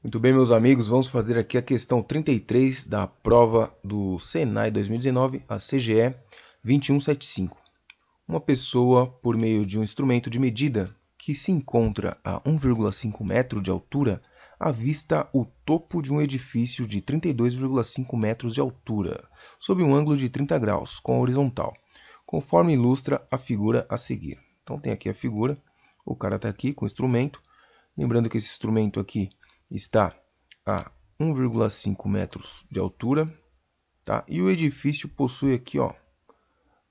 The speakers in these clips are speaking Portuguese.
Muito bem, meus amigos, vamos fazer aqui a questão 33 da prova do Senai 2019, a CGE 2175. Uma pessoa, por meio de um instrumento de medida que se encontra a 1,5 metro de altura, avista o topo de um edifício de 32,5 metros de altura, sob um ângulo de 30 graus, com a horizontal, conforme ilustra a figura a seguir. Então tem aqui a figura, o cara está aqui com o instrumento, lembrando que esse instrumento aqui está a 1,5 metros de altura, tá? E o edifício possui aqui, ó,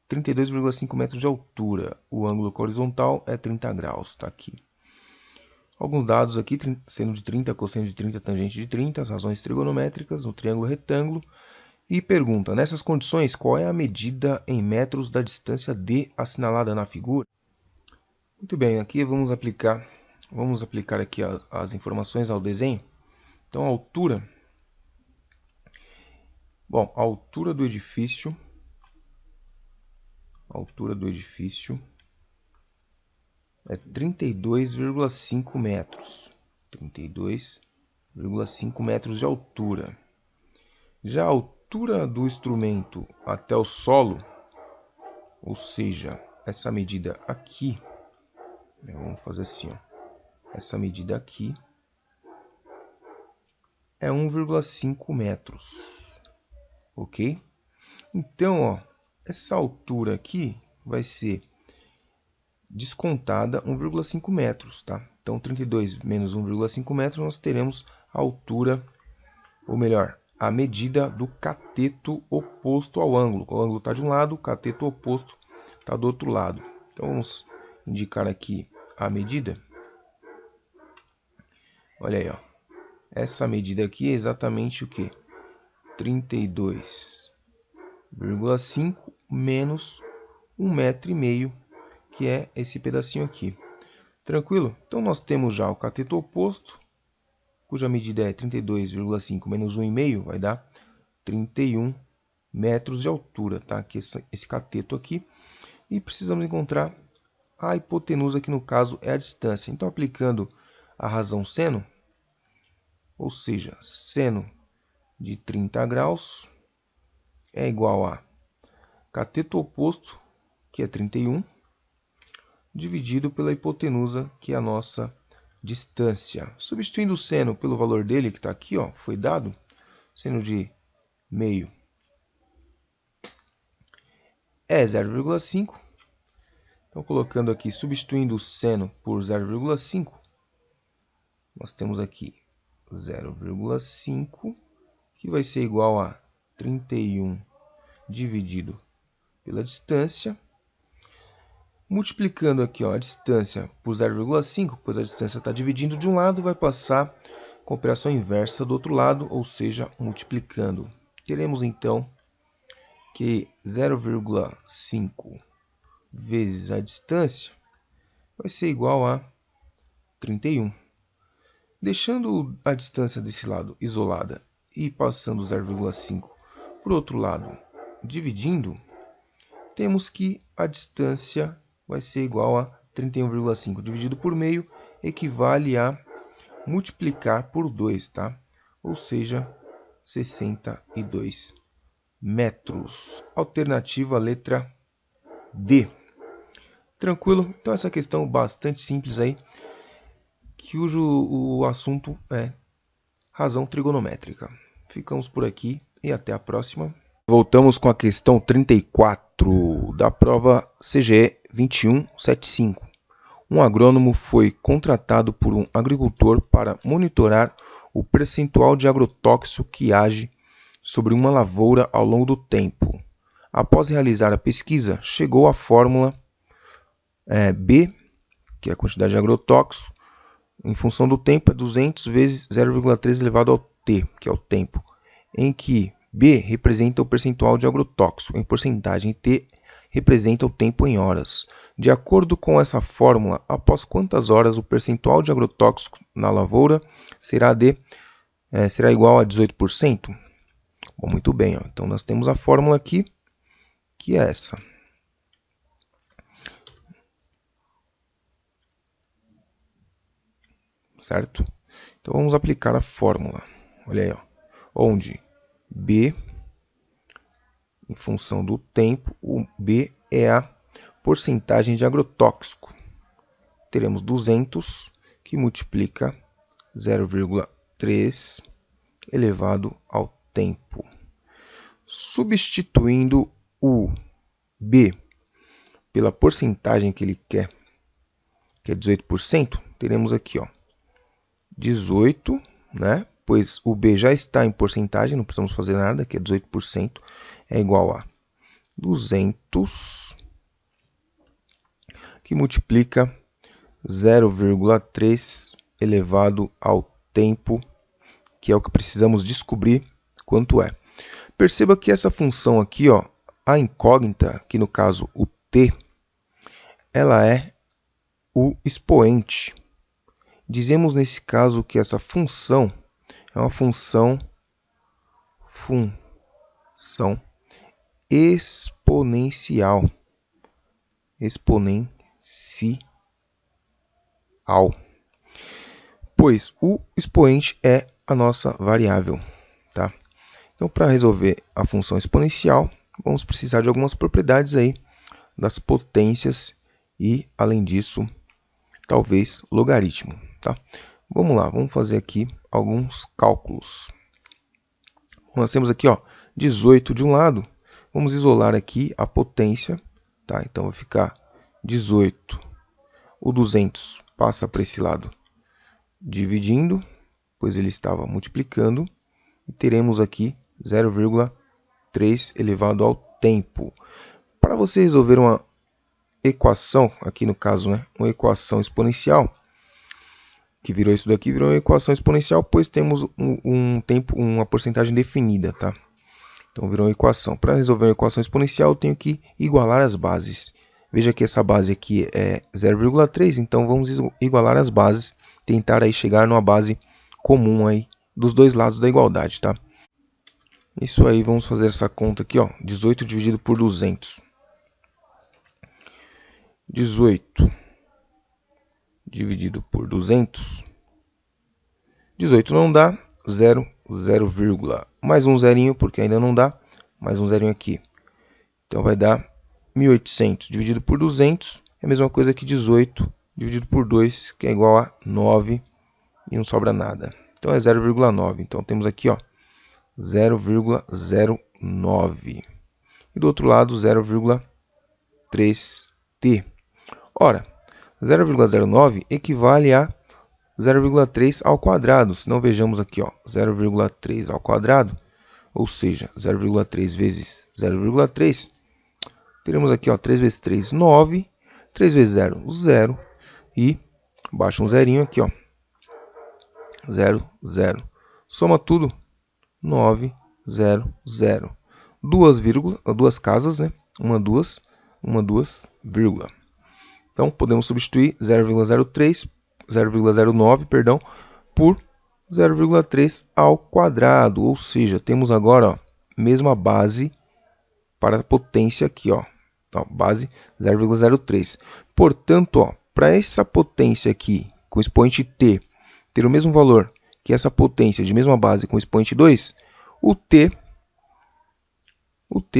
32,5 metros de altura. O ângulo horizontal é 30 graus, tá aqui. Alguns dados aqui, seno de 30, cosseno de 30, tangente de 30, as razões trigonométricas no triângulo retângulo. E pergunta, nessas condições, qual é a medida em metros da distância D assinalada na figura? Muito bem, aqui vamos aplicar aqui as informações ao desenho. Então, a altura a altura do edifício é 32,5 metros. 32,5 metros de altura. Já a altura do instrumento até o solo, ou seja, essa medida aqui, vamos fazer assim, ó, essa medida aqui é 1,5 metros, ok? Então, ó, essa altura aqui vai ser descontada 1,5 metros, tá? Então, 32 menos 1,5 metros, nós teremos a altura, ou melhor, a medida do cateto oposto ao ângulo. O ângulo está de um lado, o cateto oposto está do outro lado. Então, vamos indicar aqui a medida. Olha aí, ó. Essa medida aqui é exatamente o quê? 32,5 menos 1,5 metro, que é esse pedacinho aqui. Tranquilo? Então, nós temos já o cateto oposto, cuja medida é 32,5 menos 1,5, vai dar 31 metros de altura, tá? Aqui esse cateto aqui. E precisamos encontrar a hipotenusa, que no caso é a distância. Então, aplicando a razão seno, ou seja, seno de 30 graus é igual a cateto oposto, que é 31, dividido pela hipotenusa, que é a nossa distância. Substituindo o seno pelo valor dele, que está aqui, ó, foi dado, seno de meio é 0,5. Então, colocando aqui, substituindo o seno por 0,5, nós temos aqui 0,5, que vai ser igual a 31 dividido pela distância. Multiplicando aqui, ó, a distância por 0,5, pois a distância está dividindo de um lado, vai passar com operação inversa do outro lado, ou seja, multiplicando. Teremos então que 0,5 vezes a distância vai ser igual a 31. Deixando a distância desse lado isolada e passando 0,5 para o outro lado dividindo, temos que a distância vai ser igual a 31,5 dividido por meio, equivale a multiplicar por 2, tá? Ou seja, 62 metros. Alternativa letra D. Tranquilo? Então essa questão bastante simples aí, cujo o assunto é razão trigonométrica. Ficamos por aqui e até a próxima. Voltamos com a questão 34 da prova CGE 2175. Um agrônomo foi contratado por um agricultor para monitorar o percentual de agrotóxico que age sobre uma lavoura ao longo do tempo. Após realizar a pesquisa, chegou à fórmula B, que é a quantidade de agrotóxico, em função do tempo, é 200 vezes 0,3 elevado ao t, que é o tempo, em que B representa o percentual de agrotóxico em porcentagem e T representa o tempo em horas. De acordo com essa fórmula, após quantas horas o percentual de agrotóxico na lavoura será igual a 18%? Bom, muito bem, ó. Então nós temos a fórmula aqui, que é essa. Certo? Então vamos aplicar a fórmula. Olha aí, ó, onde B, em função do tempo, o B é a porcentagem de agrotóxico. Teremos 200 que multiplica 0,3 elevado ao tempo. Substituindo o B pela porcentagem que ele quer, que é 18%, teremos aqui, ó, 18, né? Pois o B já está em porcentagem, não precisamos fazer nada, que é 18%, é igual a 200, que multiplica 0,3 elevado ao tempo, que é o que precisamos descobrir quanto é. Perceba que essa função aqui, ó, a incógnita, que no caso o t, ela é o expoente. Dizemos nesse caso que essa função é uma função exponencial. Pois o expoente é a nossa variável, tá? Então, para resolver a função exponencial, vamos precisar de algumas propriedades aí das potências e, além disso, talvez logaritmo, tá? Vamos lá, vamos fazer aqui alguns cálculos. Nós temos aqui, ó, 18 de um lado, vamos isolar aqui a potência, tá? Então vai ficar 18, o 200 passa para esse lado dividindo, pois ele estava multiplicando, e teremos aqui 0,3 elevado ao tempo. Para você resolver uma equação, aqui no caso, né, uma equação exponencial, que virou isso daqui, virou uma equação exponencial, pois temos um tempo, uma porcentagem definida, tá? Então virou uma equação. Para resolver uma equação exponencial, eu tenho que igualar as bases. Veja que essa base aqui é 0,3, então vamos igualar as bases, tentar aí chegar numa base comum aí dos dois lados da igualdade, tá? Isso aí, vamos fazer essa conta aqui, ó, 18 dividido por 200. 18 dividido por 200. 18 não dá, 0, mais um zerinho, porque ainda não dá, mais um zerinho aqui. Então vai dar 1.800 dividido por 200, é a mesma coisa que 18 dividido por 2, que é igual a 9, e não sobra nada. Então é 0,9. Então temos aqui, ó, 0,09. E do outro lado, 0,3t. Ora, 0,09 equivale a 0,3 ao quadrado. Se não, vejamos aqui, ó, 0,3 ao quadrado, ou seja, 0,3 vezes 0,3. Teremos aqui, ó, 3 vezes 3, 9. 3 vezes 0, 0. E baixa um zerinho aqui, ó. 0, 0. Soma tudo, 9, 0, 0. Duas casas, né? Uma, duas, vírgula. Então, podemos substituir 0,09, perdão, por 0,3 ao quadrado. Ou seja, temos agora, ó, mesma base para a potência aqui, ó. Então, base 0,03. Portanto, ó, para essa potência aqui, com expoente t, ter o mesmo valor que essa potência de mesma base com expoente 2, o t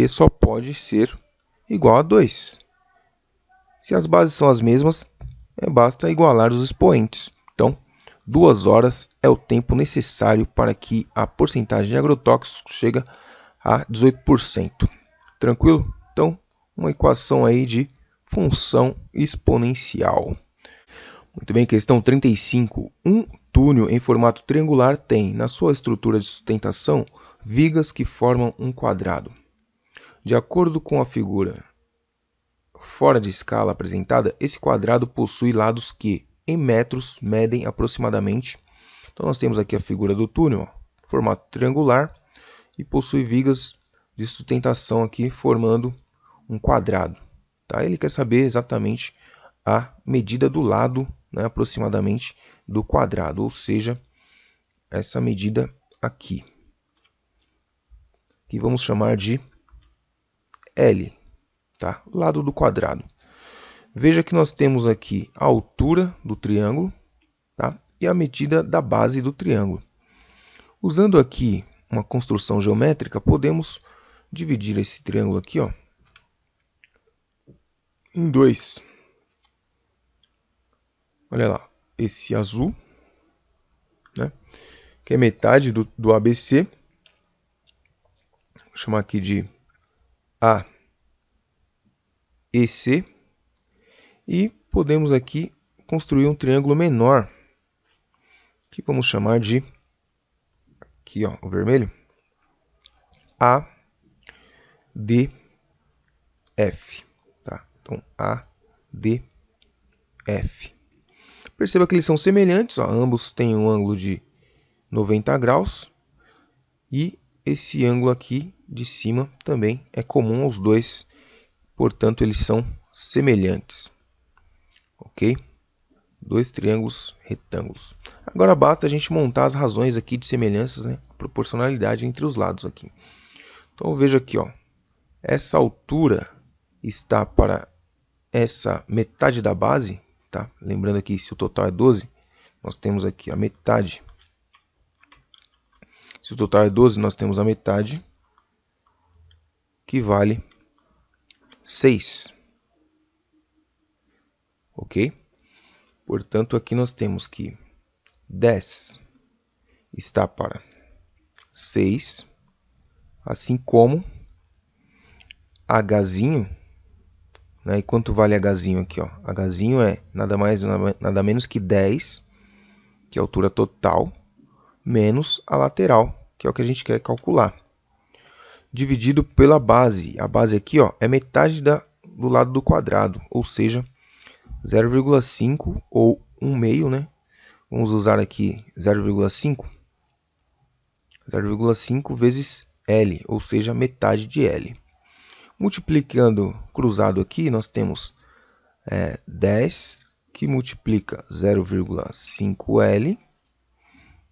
só pode ser igual a 2. Se as bases são as mesmas, basta igualar os expoentes. Então, 2 horas é o tempo necessário para que a porcentagem de agrotóxicos chegue a 18%. Tranquilo? Então, uma equação aí de função exponencial. Muito bem, questão 35. Um túnel em formato triangular tem, na sua estrutura de sustentação, vigas que formam um quadrado. De acordo com a figura fora de escala apresentada, esse quadrado possui lados que, em metros, medem aproximadamente. Então, nós temos aqui a figura do túnel, ó, formato triangular, e possui vigas de sustentação aqui formando um quadrado. Tá? Ele quer saber exatamente a medida do lado, né, aproximadamente, do quadrado, ou seja, essa medida aqui, que vamos chamar de L, tá? Lado do quadrado. Veja que nós temos aqui a altura do triângulo, tá? e a medida da base do triângulo. Usando aqui uma construção geométrica, podemos dividir esse triângulo aqui, ó, em dois. Olha lá, esse azul, né, que é metade do ABC. Vou chamar aqui de AEC. E podemos aqui construir um triângulo menor, que vamos chamar de, aqui ó, o vermelho, ADF. Tá? Então, ADF. Perceba que eles são semelhantes, ó, ambos têm um ângulo de 90 graus. E esse ângulo aqui de cima também é comum aos dois, portanto eles são semelhantes. Ok? Dois triângulos retângulos. Agora basta a gente montar as razões aqui de semelhanças, né? Proporcionalidade entre os lados aqui. Então eu vejo aqui, ó, essa altura está para essa metade da base, tá? Lembrando aqui, se o total é 12, nós temos aqui a metade. Se o total é 12, nós temos a metade, que vale 6. Ok? Portanto, aqui nós temos que 10 está para 6, assim como Hzinho, né? E quanto vale Hzinho aqui? Ó? Hzinho é nada mais, nada menos que 10, que é a altura total, menos a lateral, que é o que a gente quer calcular, dividido pela base. A base aqui, ó, é metade do lado do quadrado, ou seja, 0,5 ou 1 meio, né? Vamos usar aqui 0,5. 0,5 vezes L, ou seja, metade de L. Multiplicando cruzado aqui, nós temos 10 que multiplica 0,5L,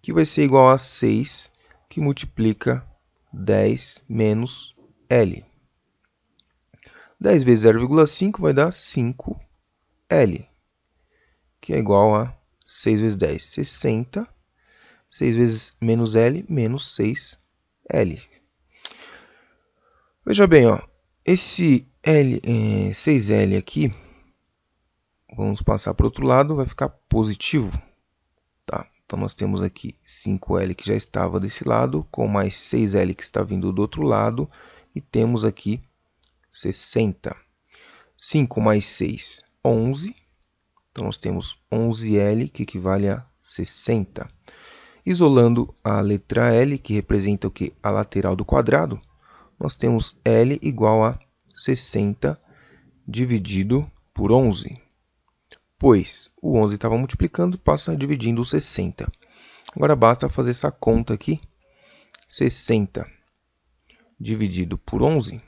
que vai ser igual a 6 que multiplica 10 menos L. 10 vezes 0,5 vai dar 5L, que é igual a 6 vezes 10, 60. 6 vezes menos L, menos 6L. Veja bem, ó, esse 6L aqui, vamos passar para o outro lado, vai ficar positivo. Tá? Então, nós temos aqui 5L que já estava desse lado, com mais 6L que está vindo do outro lado, e temos aqui 60. 5 mais 6, 11. Então, nós temos 11L, que equivale a 60. Isolando a letra L, que representa o quê? A lateral do quadrado, nós temos L igual a 60 dividido por 11. Pois o 11 estava multiplicando, passa dividindo o 60. Agora basta fazer essa conta aqui. 60 dividido por 11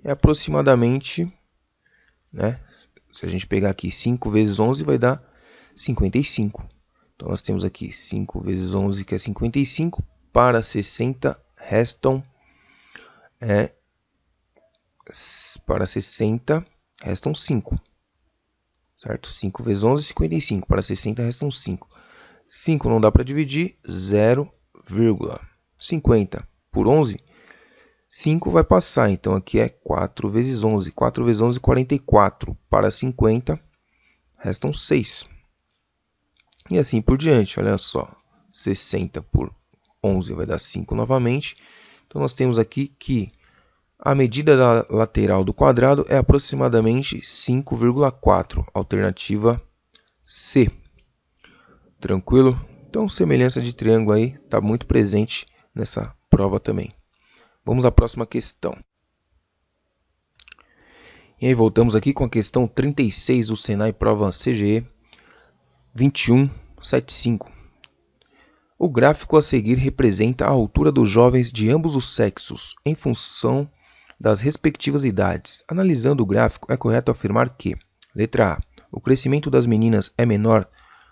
é aproximadamente, né? Se a gente pegar aqui 5 vezes 11 vai dar 55. Então, nós temos aqui 5 vezes 11, que é 55. Para 60, restam... para 60, restam 5. Certo? 5 vezes 11, 55. Para 60, restam 5. 5 não dá para dividir, 0,50 por 11. 5 vai passar, então aqui é 4 vezes 11. 4 vezes 11, 44. Para 50, restam 6. E assim por diante, olha só, 60 por 11 vai dar 5 novamente. Então, nós temos aqui que a medida da lateral do quadrado é aproximadamente 5,4, alternativa C. Tranquilo? Então, semelhança de triângulo aí está muito presente nessa prova também. Vamos à próxima questão. E aí, voltamos aqui com a questão 36 do Senai Prova CGE 2175. O gráfico a seguir representa a altura dos jovens de ambos os sexos em função das respectivas idades. Analisando o gráfico, é correto afirmar que: letra A, o crescimento das meninas é menor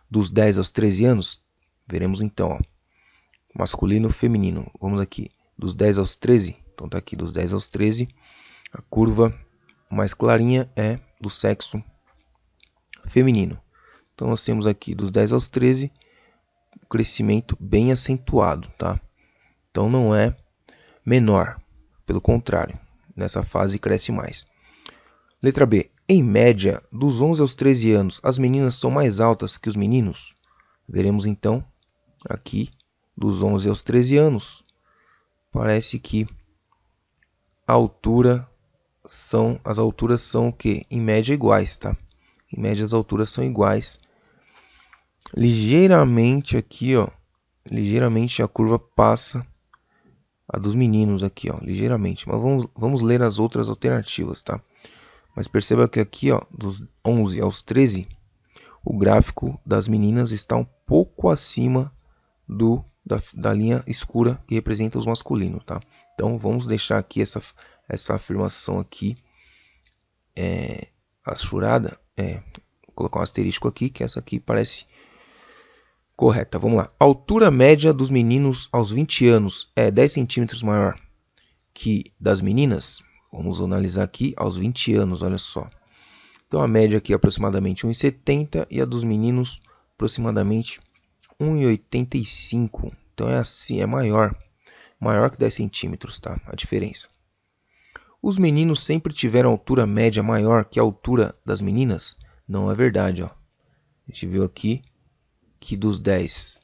dos 10 aos 13 anos? Veremos então, ó, masculino e feminino. Vamos aqui, dos 10 aos 13. Então está aqui dos 10 aos 13. A curva mais clarinha é do sexo feminino. Então nós temos aqui dos 10 aos 13, um crescimento bem acentuado, tá? Então não é menor, pelo contrário, nessa fase cresce mais. Letra B. Em média, dos 11 aos 13 anos, as meninas são mais altas que os meninos? Veremos então aqui, dos 11 aos 13 anos, parece que as alturas são o quê? Em média iguais, tá? Em média as alturas são iguais. Ligeiramente aqui, ó, ligeiramente a curva passa a dos meninos aqui, ó, ligeiramente. Mas vamos ler as outras alternativas, tá? Mas perceba que aqui, ó, dos 11 aos 13, o gráfico das meninas está um pouco acima da linha escura que representa os masculinos, tá? Então vamos deixar aqui essa afirmação aqui assurada, vou colocar um asterisco aqui, que essa aqui parece correta. Vamos lá. A altura média dos meninos aos 20 anos é 10 centímetros maior que das meninas? Vamos analisar aqui aos 20 anos, olha só. Então a média aqui é aproximadamente 1,70 e a dos meninos aproximadamente 1,85. Então é assim, é maior que 10 centímetros, tá? A diferença. Os meninos sempre tiveram altura média maior que a altura das meninas? Não é verdade, ó. A gente viu aqui que dos 10,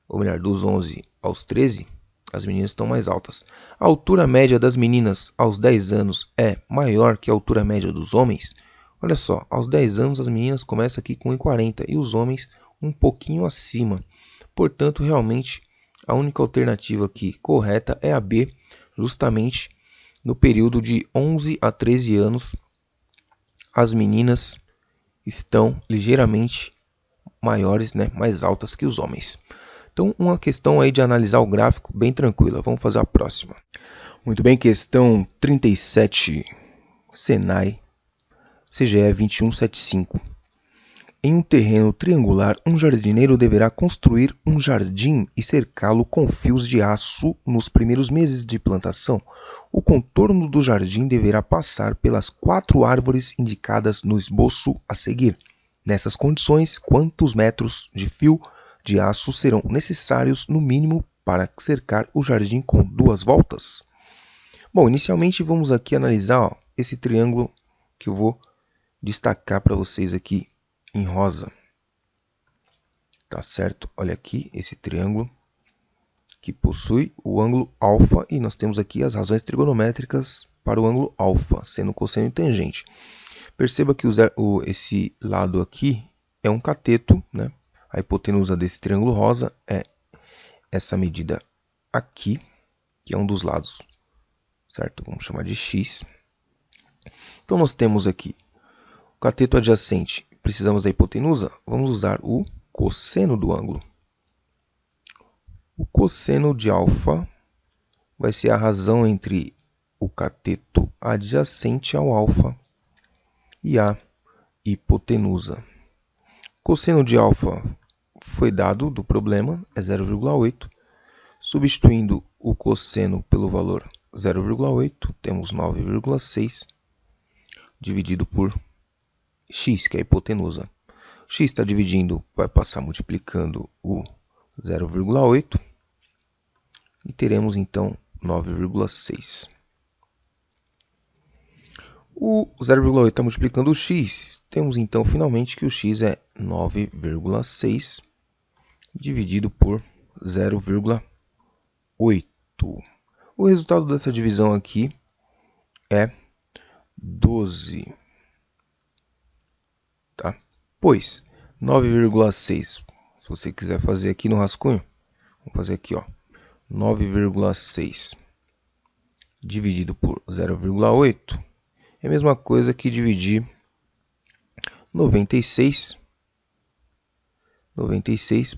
ou melhor, dos 11 aos 13, as meninas estão mais altas. A altura média das meninas aos 10 anos é maior que a altura média dos homens? Olha só, aos 10 anos as meninas começam aqui com 1,40 e os homens um pouquinho acima. Portanto, realmente, a única alternativa aqui correta é a B, justamente no período de 11 a 13 anos, as meninas estão ligeiramente maiores, né, mais altas que os homens. Então, uma questão aí de analisar o gráfico bem tranquila. Vamos fazer a próxima. Muito bem, questão 37, Senai, CGE 2175. Em um terreno triangular, um jardineiro deverá construir um jardim e cercá-lo com fios de aço nos primeiros meses de plantação. O contorno do jardim deverá passar pelas 4 árvores indicadas no esboço a seguir. Nessas condições, quantos metros de fio de aço serão necessários no mínimo para cercar o jardim com 2 voltas? Bom, inicialmente vamos aqui analisar esse triângulo que eu vou destacar para vocês aqui em rosa. Tá certo? Olha aqui esse triângulo que possui o ângulo alfa e nós temos aqui as razões trigonométricas para o ângulo alfa, sendo cosseno e tangente. Perceba que esse lado aqui é um cateto, né? A hipotenusa desse triângulo rosa é essa medida aqui, que é um dos lados, certo? Vamos chamar de x. Então nós temos aqui o cateto adjacente. Precisamos da hipotenusa? Vamos usar o cosseno do ângulo. O cosseno de alfa vai ser a razão entre o cateto adjacente ao alfa e a hipotenusa. Cosseno de alfa foi dado do problema, é 0,8. Substituindo o cosseno pelo valor 0,8, temos 9,6 dividido por x, que é a hipotenusa. X está dividindo, vai passar multiplicando o 0,8 e teremos então 9,6. O 0,8 está multiplicando o x, temos então finalmente que o x é 9,6 dividido por 0,8. O resultado dessa divisão aqui é 12. Tá? Pois 9,6, se você quiser fazer aqui no rascunho, vamos fazer aqui, ó, 9,6 dividido por 0,8 é a mesma coisa que dividir 96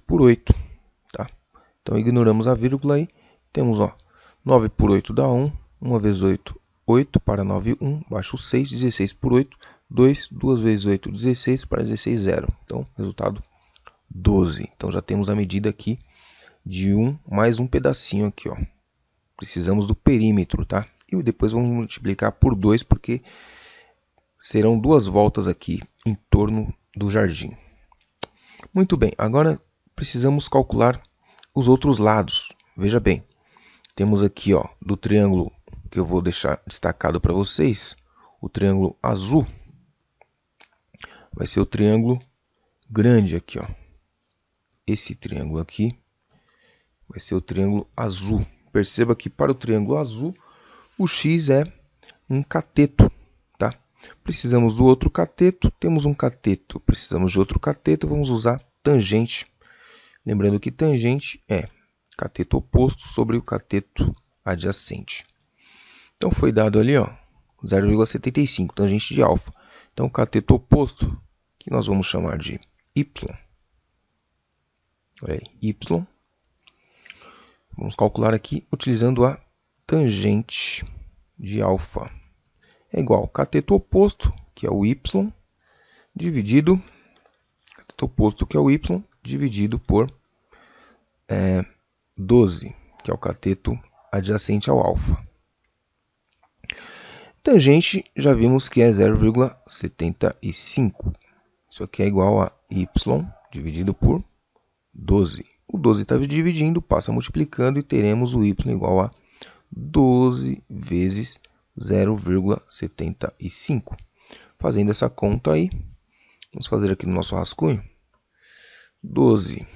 por 8, tá? Então ignoramos a vírgula aí, temos, ó, 9 por 8 dá 1, 1 vezes 8, 8 para 9, 1, baixo 6, 16 por 8, 2, 2 vezes 8, 16, para 16, 0. Então, resultado 12. Então, já temos a medida aqui de mais um pedacinho aqui, ó. Precisamos do perímetro, tá? E depois vamos multiplicar por 2, porque serão 2 voltas aqui em torno do jardim. Muito bem, agora precisamos calcular os outros lados. Veja bem, temos aqui ó, do triângulo que eu vou deixar destacado para vocês, o triângulo azul, vai ser o triângulo grande aqui, ó. Esse triângulo aqui vai ser o triângulo azul. Perceba que para o triângulo azul, o x é um cateto, tá? Precisamos do outro cateto, temos um cateto. Precisamos de outro cateto, vamos usar tangente. Lembrando que tangente é cateto oposto sobre o cateto adjacente. Então, foi dado ali, ó, 0,75, tangente de alfa. Então, o cateto oposto, que nós vamos chamar de y. Olha aí, y. Vamos calcular aqui utilizando a tangente de alfa. É igual ao cateto oposto, que é o y, dividido, cateto oposto, que é o y, dividido por 12, que é o cateto adjacente ao alfa. Tangente, já vimos que é 0,75. Isso aqui é igual a y dividido por 12. O 12 está dividindo, passa multiplicando e teremos o y igual a 12 vezes 0,75. Fazendo essa conta aí, vamos fazer aqui no nosso rascunho. 12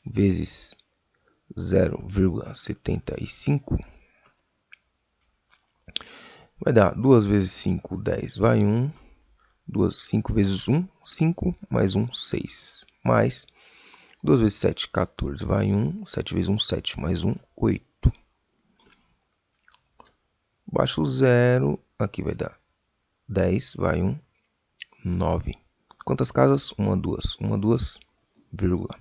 vezes 0,75 vai dar 2 vezes 5, 10, vai 1. 5 vezes 1, 5, mais 1, 6. Mais 2 vezes 7, 14, vai 1. 7 vezes 1, 7, mais 1, 8. Baixa o 0, aqui vai dar 10, vai 1, 9. Quantas casas? 1, 2, 1, 2, vírgula.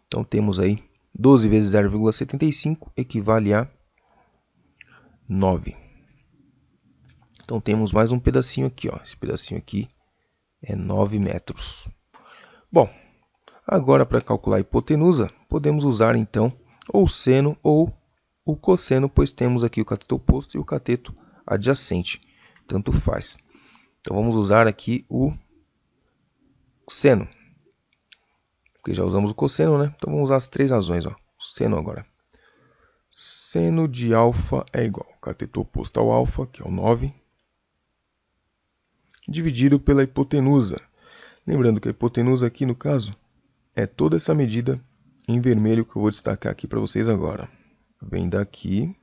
Então, temos aí 12 vezes 0,75 equivale a 9. Então, temos mais um pedacinho aqui, ó. Esse pedacinho aqui é 9 metros. Bom, agora para calcular a hipotenusa, podemos usar então ou o seno ou o cosseno, pois temos aqui o cateto oposto e o cateto adjacente. Tanto faz. Então, vamos usar aqui o seno. Porque já usamos o cosseno, né? Então, vamos usar as três razões, ó. O seno agora. Seno de alfa é igual ao cateto oposto ao alfa, que é o 9, dividido pela hipotenusa. Lembrando que a hipotenusa aqui, no caso, é toda essa medida em vermelho que eu vou destacar aqui para vocês agora. Vem daqui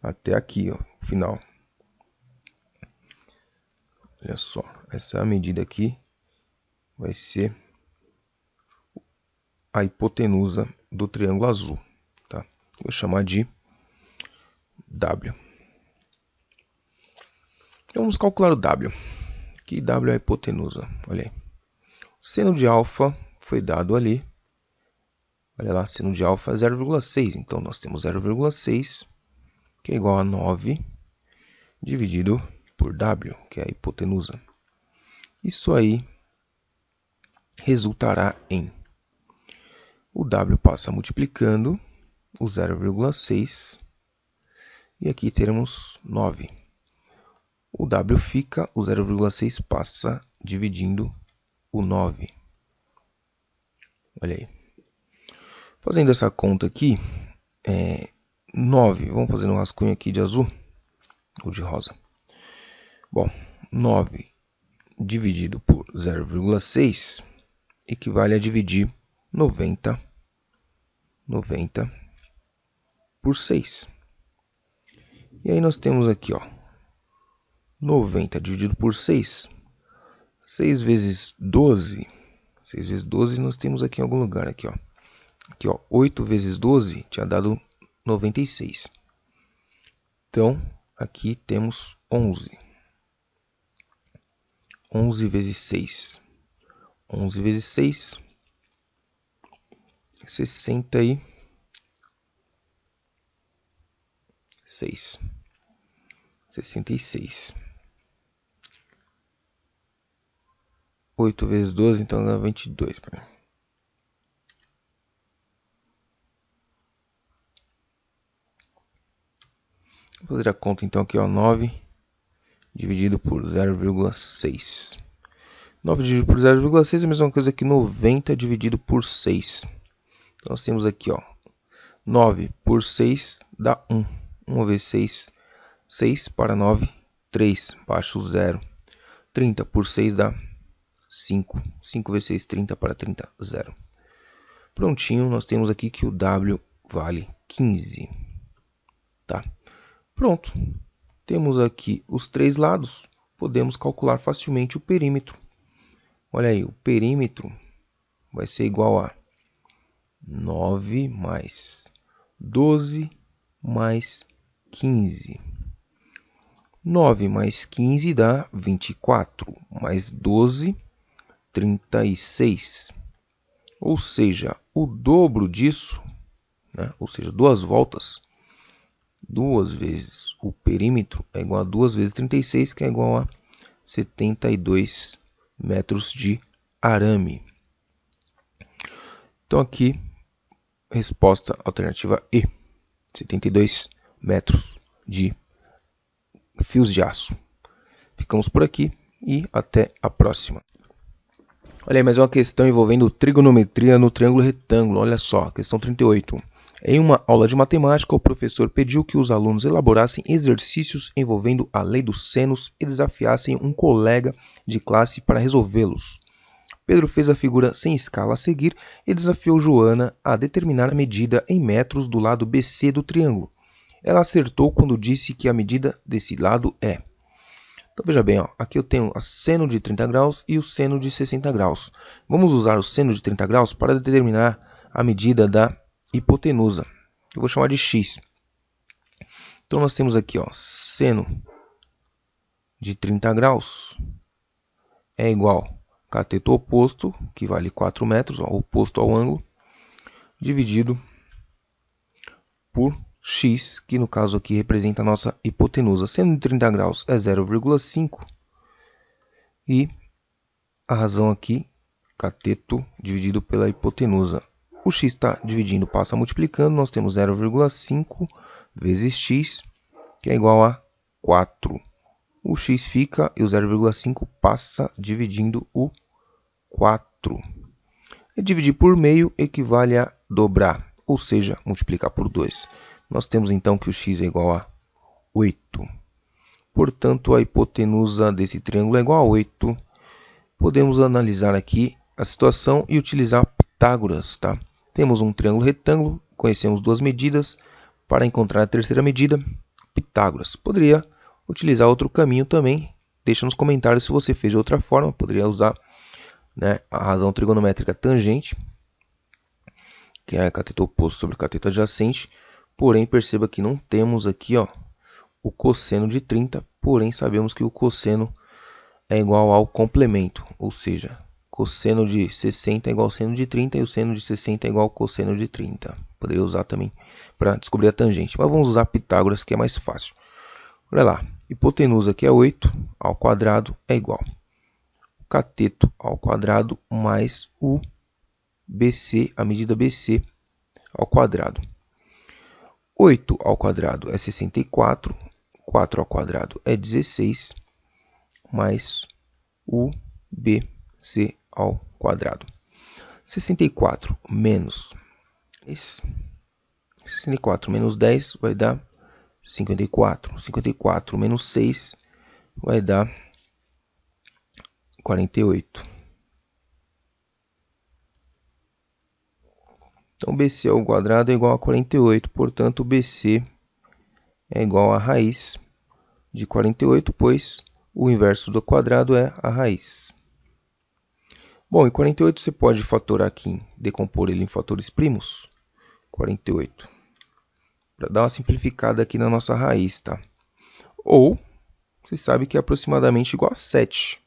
até aqui, ó, o final. Olha só, essa medida aqui vai ser a hipotenusa do triângulo azul, tá? Vou chamar de W. Então, vamos calcular o W. Que W é a hipotenusa. Olha aí. O seno de alfa foi dado ali. Olha lá, seno de alfa é 0,6. Então, nós temos 0,6, que é igual a 9, dividido por W, que é a hipotenusa. Isso aí resultará em... O W passa multiplicando o 0,6 e aqui teremos 9. O W fica, o 0,6 passa dividindo o 9. Olha aí. Fazendo essa conta aqui, 9, vamos fazer um rascunho aqui de azul ou de rosa. Bom, 9 dividido por 0,6 equivale a dividir 90 por 6. E aí nós temos aqui, ó, 90 dividido por 6. 6 vezes 12. 6 vezes 12 nós temos aqui em algum lugar. Aqui, ó. Aqui, ó, 8 vezes 12 tinha dado 96. Então, aqui temos 11. 11 vezes 6. 11 vezes 6. 66. 66. 8 vezes 12, então dá 22. Vou fazer a conta então aqui, ó, 9 dividido por 0,6. 9 dividido por 0,6 é a mesma coisa que 90 dividido por 6. Então, nós temos aqui, ó, 9 por 6 dá 1. 1 vezes 6, 6 para 9, 3, baixo 0. 30 por 6 dá 5. 5 vezes 6, 30 para 30, 0. Prontinho, nós temos aqui que o W vale 15. Tá? Pronto. Temos aqui os três lados. Podemos calcular facilmente o perímetro. Olha aí, o perímetro vai ser igual a 9 mais 12 mais 15. 9 mais 15 dá 24, mais 12, 36. Ou seja, o dobro disso, né? Ou seja, 2 voltas, 2 vezes o perímetro é igual a 2 vezes 36, que é igual a 72 metros de arame. Então aqui, resposta alternativa E, 72 metros de fios de aço. Ficamos por aqui e até a próxima. Olha aí, mais uma questão envolvendo trigonometria no triângulo retângulo. Olha só, questão 38. Em uma aula de matemática, o professor pediu que os alunos elaborassem exercícios envolvendo a lei dos senos e desafiassem um colega de classe para resolvê-los. Pedro fez a figura sem escala a seguir e desafiou Joana a determinar a medida em metros do lado BC do triângulo. Ela acertou quando disse que a medida desse lado é... Então veja bem, ó, aqui eu tenho o seno de 30 graus e o seno de 60 graus. Vamos usar o seno de 30 graus para determinar a medida da hipotenusa. Eu vou chamar de x. Então nós temos aqui, ó, seno de 30 graus é igual a cateto oposto, que vale 4 metros, ó, oposto ao ângulo, dividido por x, que no caso aqui representa a nossa hipotenusa. Seno de 30 graus é 0,5 e a razão aqui, cateto dividido pela hipotenusa. O x está dividindo, passa multiplicando, nós temos 0,5 vezes x, que é igual a 4. O x fica e o 0,5 passa dividindo o 4. E dividir por meio equivale a dobrar, ou seja, multiplicar por 2. Nós temos então que o x é igual a 8. Portanto, a hipotenusa desse triângulo é igual a 8. Podemos analisar aqui a situação e utilizar Pitágoras. Tá? Temos um triângulo retângulo, conhecemos duas medidas. Para encontrar a terceira medida, Pitágoras. Poderia utilizar outro caminho também. Deixa nos comentários se você fez de outra forma. Poderia usar, né, a razão trigonométrica tangente, que é cateto oposto sobre cateto adjacente. Porém, perceba que não temos aqui, ó, o cosseno de 30, porém sabemos que o cosseno é igual ao complemento, ou seja, cosseno de 60 é igual ao seno de 30 e o seno de 60 é igual ao cosseno de 30. Poderia usar também para descobrir a tangente, mas vamos usar Pitágoras, que é mais fácil. Olha lá, hipotenusa, que é 8 ao quadrado, é igual o cateto ao quadrado mais o BC, a medida BC ao quadrado. 8 ao quadrado é 64, 4 ao quadrado é 16, mais o BC ao quadrado. 64 menos 64 menos 10 vai dar 54. 54 menos 6 vai dar 48. Então, BC ao quadrado é igual a 48, portanto, BC é igual a raiz de 48, pois o inverso do quadrado é a raiz. Bom, e 48 você pode fatorar aqui, decompor ele em fatores primos. 48. Para dar uma simplificada aqui na nossa raiz, tá? Ou, você sabe que é aproximadamente igual a 7.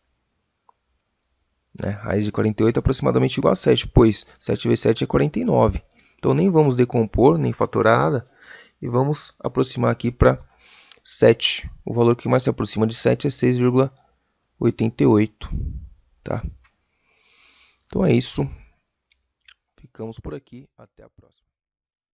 Né? Raiz de 48 é aproximadamente igual a 7, pois 7 vezes 7 é 49. Então, nem vamos decompor, nem fatorar nada. E vamos aproximar aqui para 7. O valor que mais se aproxima de 7 é 6,88. Tá? Então, é isso. Ficamos por aqui. Até a próxima.